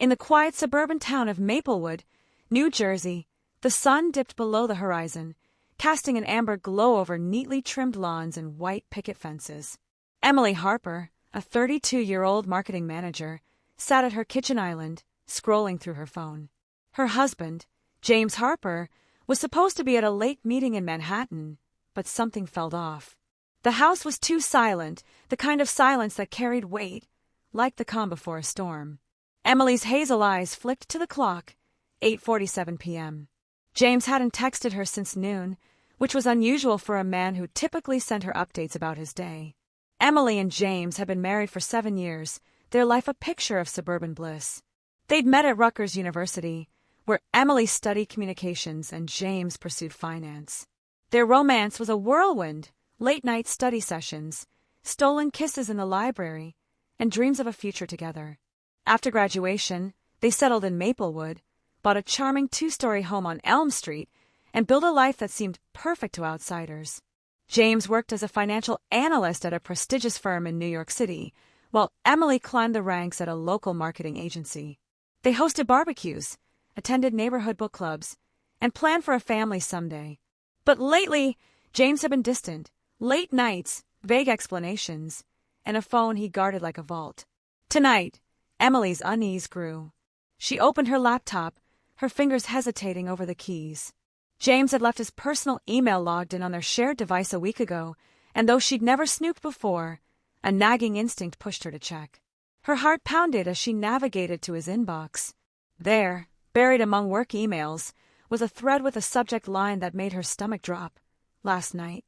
In the quiet suburban town of Maplewood, New Jersey, the sun dipped below the horizon, casting an amber glow over neatly trimmed lawns and white picket fences. Emily Harper, a 32-year-old marketing manager, sat at her kitchen island, scrolling through her phone. Her husband, James Harper, was supposed to be at a late meeting in Manhattan, but something felt off. The house was too silent, the kind of silence that carried weight, like the calm before a storm. Emily's hazel eyes flicked to the clock, 8:47 p.m. James hadn't texted her since noon, which was unusual for a man who typically sent her updates about his day. Emily and James had been married for 7 years, their life a picture of suburban bliss. They'd met at Rutgers University, where Emily studied communications and James pursued finance. Their romance was a whirlwind, late-night study sessions, stolen kisses in the library, and dreams of a future together. After graduation, they settled in Maplewood, bought a charming 2-story home on Elm Street, and built a life that seemed perfect to outsiders. James worked as a financial analyst at a prestigious firm in New York City, while Emily climbed the ranks at a local marketing agency. They hosted barbecues, attended neighborhood book clubs, and planned for a family someday. But lately, James had been distant, late nights, vague explanations, and a phone he guarded like a vault. Tonight, Emily's unease grew. She opened her laptop, her fingers hesitating over the keys. James had left his personal email logged in on their shared device a week ago, and though she'd never snooped before, a nagging instinct pushed her to check. Her heart pounded as she navigated to his inbox. There, buried among work emails, was a thread with a subject line that made her stomach drop. Last night.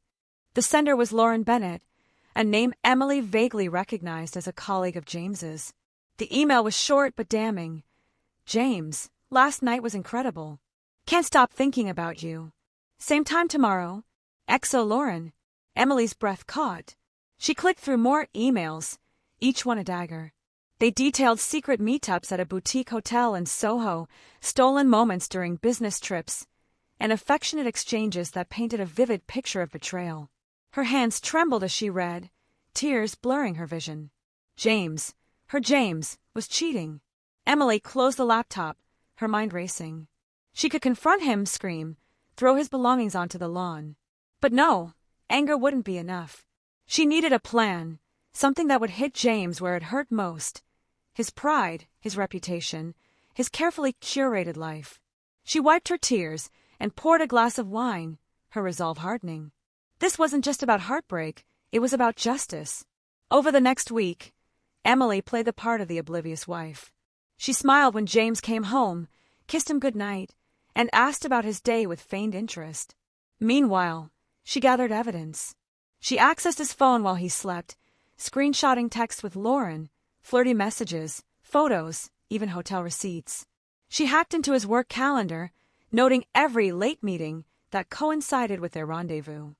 The sender was Lauren Bennett, a name Emily vaguely recognized as a colleague of James's. The email was short but damning. James, last night was incredible. Can't stop thinking about you. Same time tomorrow. XO Lauren. Emily's breath caught. She clicked through more emails, each one a dagger. They detailed secret meetups at a boutique hotel in Soho, stolen moments during business trips, and affectionate exchanges that painted a vivid picture of betrayal. Her hands trembled as she read, tears blurring her vision. James, her James, was cheating. Emily closed the laptop, her mind racing. She could confront him, scream, throw his belongings onto the lawn. But no, anger wouldn't be enough. She needed a plan, something that would hit James where it hurt most. His pride, his reputation, his carefully curated life. She wiped her tears and poured a glass of wine, her resolve hardening. This wasn't just about heartbreak, it was about justice. Over the next week, Emily played the part of the oblivious wife. She smiled when James came home, kissed him goodnight, and asked about his day with feigned interest. Meanwhile, she gathered evidence. She accessed his phone while he slept, screenshotting texts with Lauren, flirty messages, photos, even hotel receipts. She hacked into his work calendar, noting every late meeting that coincided with their rendezvous.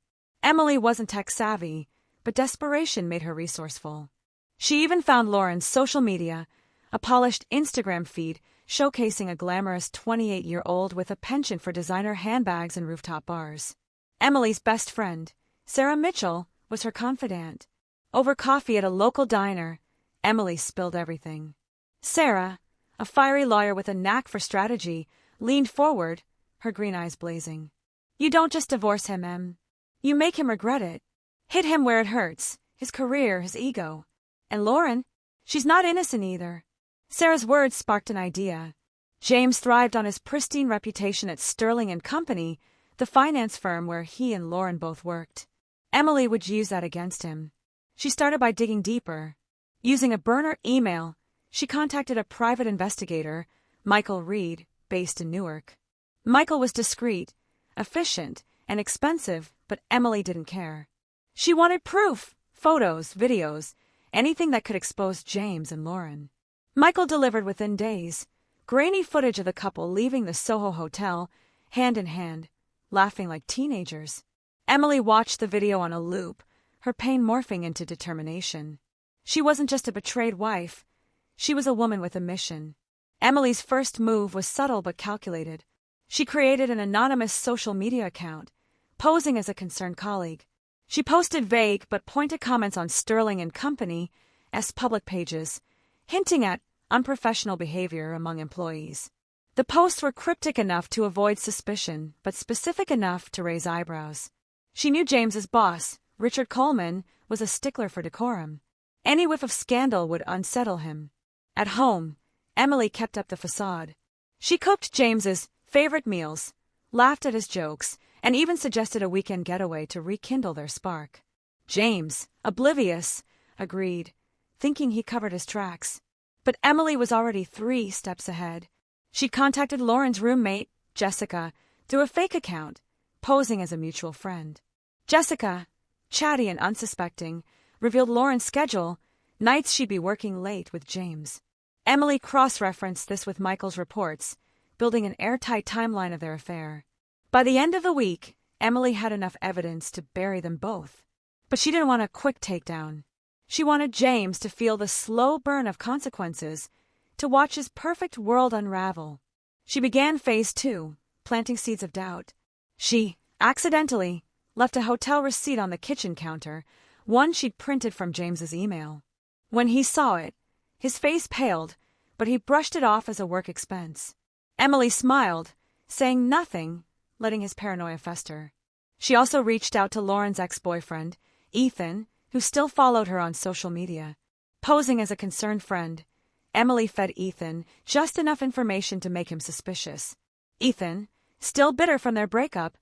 Emily wasn't tech-savvy, but desperation made her resourceful. She even found Lauren's social media, a polished Instagram feed showcasing a glamorous 28-year-old with a penchant for designer handbags and rooftop bars. Emily's best friend, Sarah Mitchell, was her confidant. Over coffee at a local diner, Emily spilled everything. Sarah, a fiery lawyer with a knack for strategy, leaned forward, her green eyes blazing. You don't just divorce him, Em. You make him regret it. Hit him where it hurts, his career, his ego. And Lauren, she's not innocent either. Sarah's words sparked an idea. James thrived on his pristine reputation at Sterling & Company, the finance firm where he and Lauren both worked. Emily would use that against him. She started by digging deeper. Using a burner email, she contacted a private investigator, Michael Reed, based in Newark. Michael was discreet, efficient, and expensive, but Emily didn't care. She wanted proof, photos, videos, anything that could expose James and Lauren. Michael delivered within days, grainy footage of the couple leaving the Soho hotel, hand in hand, laughing like teenagers. Emily watched the video on a loop, her pain morphing into determination. She wasn't just a betrayed wife, she was a woman with a mission. Emily's first move was subtle but calculated. She created an anonymous social media account, posing as a concerned colleague. She posted vague but pointed comments on Sterling & Company's public pages, hinting at unprofessional behavior among employees. The posts were cryptic enough to avoid suspicion, but specific enough to raise eyebrows. She knew James's boss, Richard Coleman, was a stickler for decorum. Any whiff of scandal would unsettle him. At home, Emily kept up the facade. She cooked James's favorite meals, laughed at his jokes, and even suggested a weekend getaway to rekindle their spark. James, oblivious, agreed, thinking he covered his tracks. But Emily was already 3 steps ahead. She'd contacted Lauren's roommate, Jessica, through a fake account, posing as a mutual friend. Jessica, chatty and unsuspecting, revealed Lauren's schedule, nights she'd be working late with James. Emily cross-referenced this with Michael's reports, building an airtight timeline of their affair. By the end of the week, Emily had enough evidence to bury them both. But she didn't want a quick takedown. She wanted James to feel the slow burn of consequences, to watch his perfect world unravel. She began phase 2, planting seeds of doubt. She, accidentally, left a hotel receipt on the kitchen counter, one she'd printed from James's email. When he saw it, his face paled, but he brushed it off as a work expense. Emily smiled, saying nothing, letting his paranoia fester. She also reached out to Lauren's ex-boyfriend, Ethan, who still followed her on social media. Posing as a concerned friend, Emily fed Ethan just enough information to make him suspicious. Ethan, still bitter from their breakup,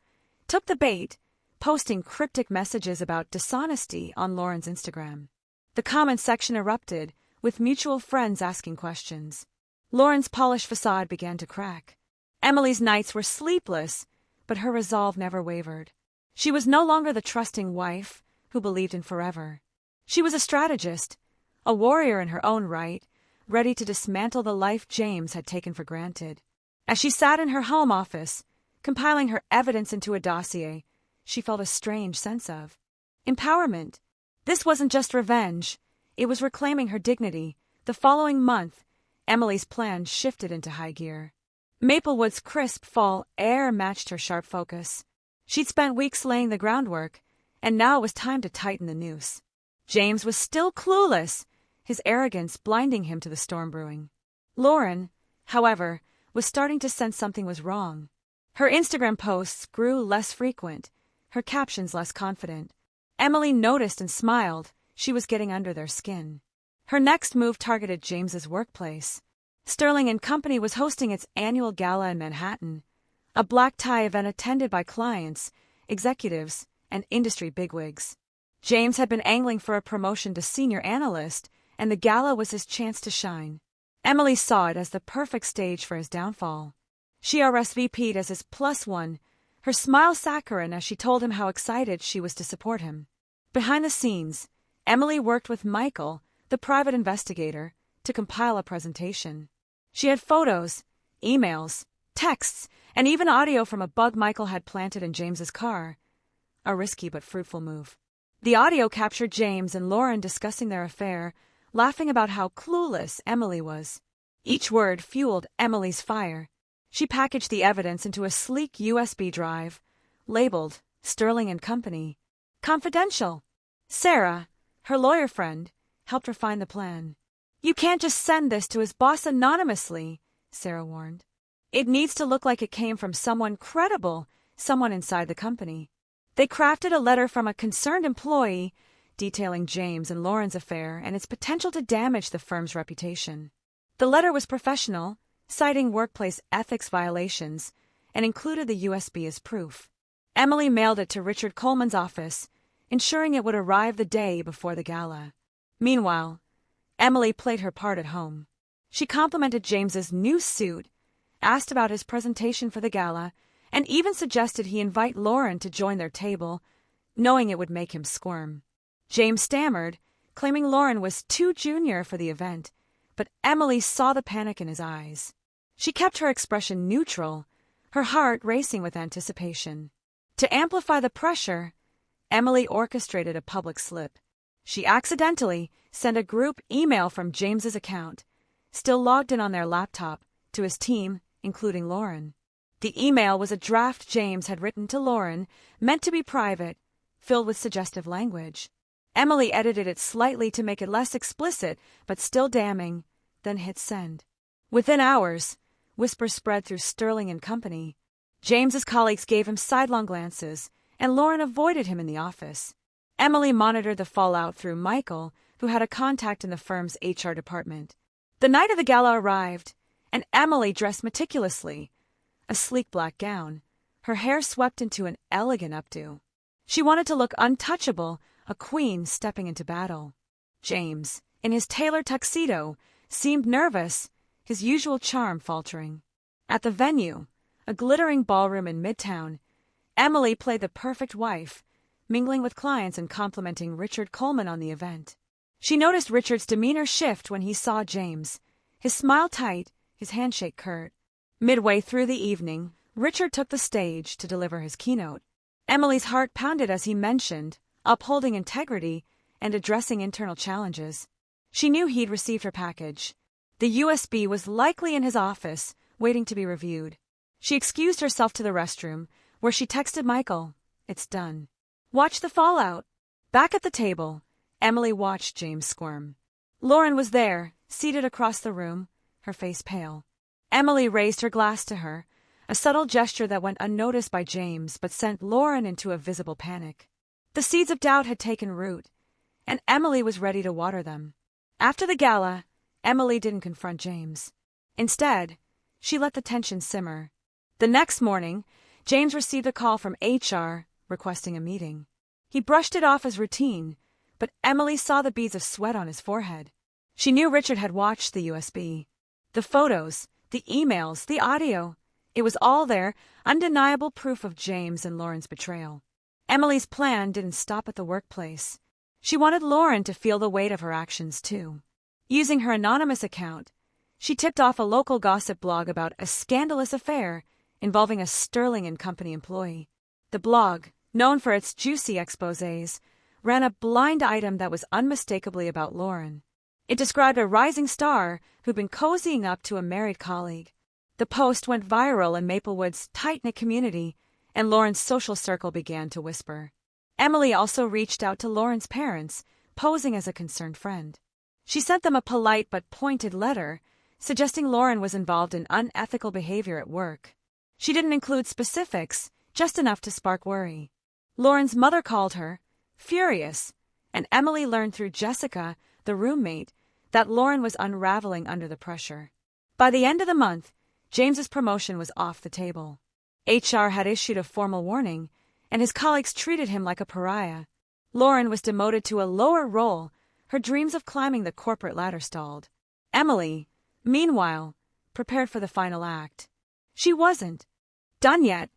took the bait, posting cryptic messages about dishonesty on Lauren's Instagram. The comment section erupted, with mutual friends asking questions. Lauren's polished facade began to crack. Emily's nights were sleepless, but her resolve never wavered. She was no longer the trusting wife who believed in forever. She was a strategist, a warrior in her own right, ready to dismantle the life James had taken for granted. As she sat in her home office, compiling her evidence into a dossier, she felt a strange sense of empowerment. This wasn't just revenge, it was reclaiming her dignity. The following month, Emily's plan shifted into high gear. Maplewood's crisp fall air matched her sharp focus. She'd spent weeks laying the groundwork, and now it was time to tighten the noose. James was still clueless, his arrogance blinding him to the storm brewing. Lauren, however, was starting to sense something was wrong. Her Instagram posts grew less frequent, her captions less confident. Emily noticed and smiled. She was getting under their skin. Her next move targeted James's workplace. Sterling & Company was hosting its annual gala in Manhattan, a black-tie event attended by clients, executives, and industry bigwigs. James had been angling for a promotion to senior analyst, and the gala was his chance to shine. Emily saw it as the perfect stage for his downfall. She RSVP'd as his +1, her smile saccharine as she told him how excited she was to support him. Behind the scenes, Emily worked with Michael, the private investigator, to compile a presentation. She had photos, emails, texts, and even audio from a bug Michael had planted in James's car. A risky but fruitful move. The audio captured James and Lauren discussing their affair, laughing about how clueless Emily was. Each word fueled Emily's fire. She packaged the evidence into a sleek USB drive, labeled Sterling & Company. Confidential. Sarah, her lawyer friend, helped refine the plan. "You can't just send this to his boss anonymously," Sarah warned. "It needs to look like it came from someone credible, someone inside the company." They crafted a letter from a concerned employee, detailing James and Lauren's affair and its potential to damage the firm's reputation. The letter was professional, citing workplace ethics violations, and included the USB as proof. Emily mailed it to Richard Coleman's office, ensuring it would arrive the day before the gala. Meanwhile, Emily played her part at home. She complimented James's new suit, asked about his presentation for the gala, and even suggested he invite Lauren to join their table, knowing it would make him squirm. James stammered, claiming Lauren was too junior for the event, but Emily saw the panic in his eyes. She kept her expression neutral, her heart racing with anticipation. To amplify the pressure, Emily orchestrated a public slip. She accidentally sent a group email from James's account, still logged in on their laptop, to his team, including Lauren. The email was a draft James had written to Lauren, meant to be private, filled with suggestive language. Emily edited it slightly to make it less explicit, but still damning, then hit send. Within hours, whispers spread through Sterling and Company. James's colleagues gave him sidelong glances, and Lauren avoided him in the office. Emily monitored the fallout through Michael, who had a contact in the firm's HR department. The night of the gala arrived, and Emily dressed meticulously. A sleek black gown, her hair swept into an elegant updo. She wanted to look untouchable, a queen stepping into battle. James, in his tailored tuxedo, seemed nervous, his usual charm faltering. At the venue, a glittering ballroom in Midtown, Emily played the perfect wife, mingling with clients and complimenting Richard Coleman on the event. She noticed Richard's demeanor shift when he saw James, his smile tight, his handshake curt. Midway through the evening, Richard took the stage to deliver his keynote. Emily's heart pounded as he mentioned upholding integrity and addressing internal challenges. She knew he'd received her package. The USB was likely in his office, waiting to be reviewed. She excused herself to the restroom, where she texted Michael, "It's done. Watch the fallout." Back at the table, Emily watched James squirm. Lauren was there, seated across the room, her face pale. Emily raised her glass to her, a subtle gesture that went unnoticed by James but sent Lauren into a visible panic. The seeds of doubt had taken root, and Emily was ready to water them. After the gala, Emily didn't confront James. Instead, she let the tension simmer. The next morning, James received a call from HR requesting a meeting. He brushed it off as routine, but Emily saw the beads of sweat on his forehead. She knew Richard had watched the USB. The photos, the emails, the audio. It was all there, undeniable proof of James and Lauren's betrayal. Emily's plan didn't stop at the workplace. She wanted Lauren to feel the weight of her actions, too. Using her anonymous account, she tipped off a local gossip blog about a scandalous affair involving a Sterling and Company employee. The blog, known for its juicy exposés, ran a blind item that was unmistakably about Lauren. It described a rising star who'd been cozying up to a married colleague. The post went viral in Maplewood's tight-knit community, and Lauren's social circle began to whisper. Emily also reached out to Lauren's parents, posing as a concerned friend. She sent them a polite but pointed letter, suggesting Lauren was involved in unethical behavior at work. She didn't include specifics, just enough to spark worry. Lauren's mother called her, furious, and Emily learned through Jessica, the roommate, that Lauren was unraveling under the pressure. By the end of the month, James's promotion was off the table. HR had issued a formal warning, and his colleagues treated him like a pariah. Lauren was demoted to a lower role, her dreams of climbing the corporate ladder stalled. Emily, meanwhile, prepared for the final act. She wasn't done yet.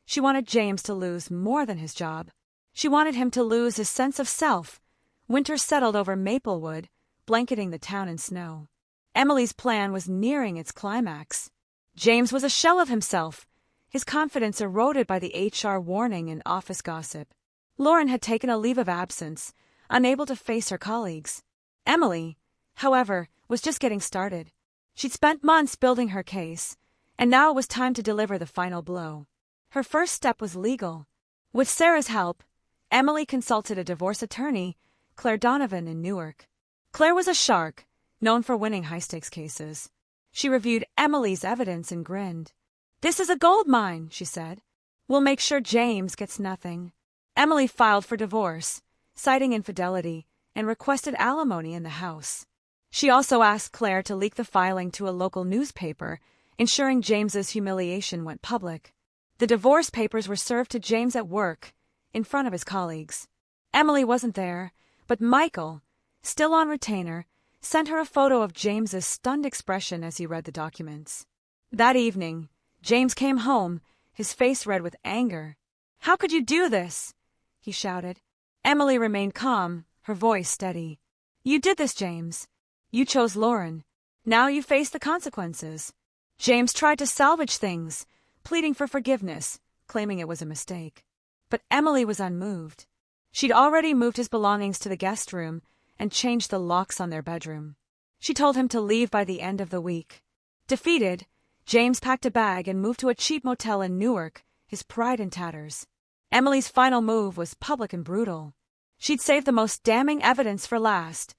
She wanted James to lose more than his job. She wanted him to lose his sense of self. Winter settled over Maplewood, blanketing the town in snow. Emily's plan was nearing its climax. James was a shell of himself, his confidence eroded by the HR warning and office gossip. Lauren had taken a leave of absence, unable to face her colleagues. Emily, however, was just getting started. She'd spent months building her case, and now it was time to deliver the final blow. Her first step was legal. With Sarah's help, Emily consulted a divorce attorney, Claire Donovan, in Newark. Claire was a shark, known for winning high-stakes cases. She reviewed Emily's evidence and grinned. "This is a gold mine," she said. "We'll make sure James gets nothing." Emily filed for divorce, citing infidelity, and requested alimony in the house. She also asked Claire to leak the filing to a local newspaper, ensuring James's humiliation went public. The divorce papers were served to James at work, in front of his colleagues. Emily wasn't there, but Michael, still on retainer, sent her a photo of James's stunned expression as he read the documents. That evening, James came home, his face red with anger. "How could you do this?" he shouted. Emily remained calm, her voice steady. "You did this, James. You chose Lauren. Now you face the consequences." James tried to salvage things, pleading for forgiveness, claiming it was a mistake. But Emily was unmoved. She'd already moved his belongings to the guest room and changed the locks on their bedroom. She told him to leave by the end of the week. Defeated, James packed a bag and moved to a cheap motel in Newark, his pride in tatters. Emily's final move was public and brutal. She'd saved the most damning evidence for last,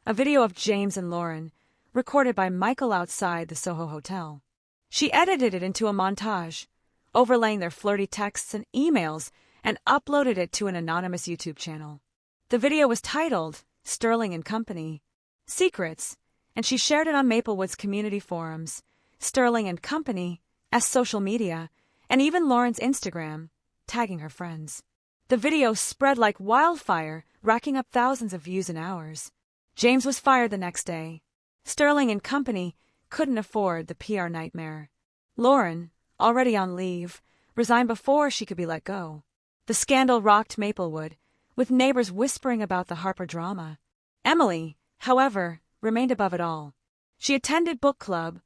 a video of James and Lauren, recorded by Michael outside the Soho Hotel. She edited it into a montage, overlaying their flirty texts and emails, and uploaded it to an anonymous YouTube channel. The video was titled Sterling and Company Secrets, and she shared it on Maplewood's community forums, Sterling and Company, as social media, and even Lauren's Instagram, tagging her friends. The video spread like wildfire, racking up thousands of views in hours. James was fired the next day. Sterling and Company couldn't afford the PR nightmare. Lauren, already on leave, resigned before she could be let go. The scandal rocked Maplewood, with neighbors whispering about the Harper drama. Emily, however, remained above it all. She attended book club,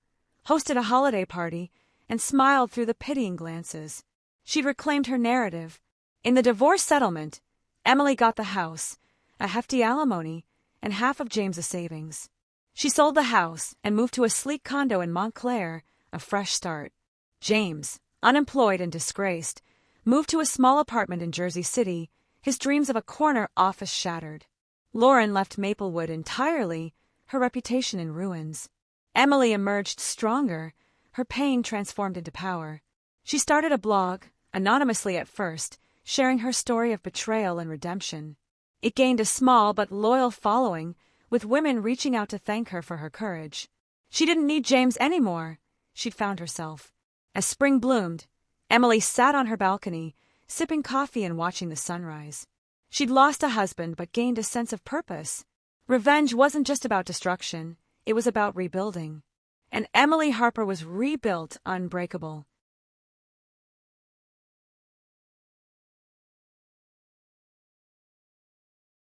hosted a holiday party, and smiled through the pitying glances. She'd reclaimed her narrative. In the divorce settlement, Emily got the house, a hefty alimony, and half of James's savings. She sold the house and moved to a sleek condo in Montclair, a fresh start. James, unemployed and disgraced, moved to a small apartment in Jersey City, his dreams of a corner office shattered. Lauren left Maplewood entirely, her reputation in ruins. Emily emerged stronger, her pain transformed into power. She started a blog, anonymously at first, sharing her story of betrayal and redemption. It gained a small but loyal following, with women reaching out to thank her for her courage. She didn't need James anymore. She'd found herself. As spring bloomed, Emily sat on her balcony, sipping coffee and watching the sunrise. She'd lost a husband but gained a sense of purpose. Revenge wasn't just about destruction, it was about rebuilding. And Emily Harper was rebuilt unbreakable.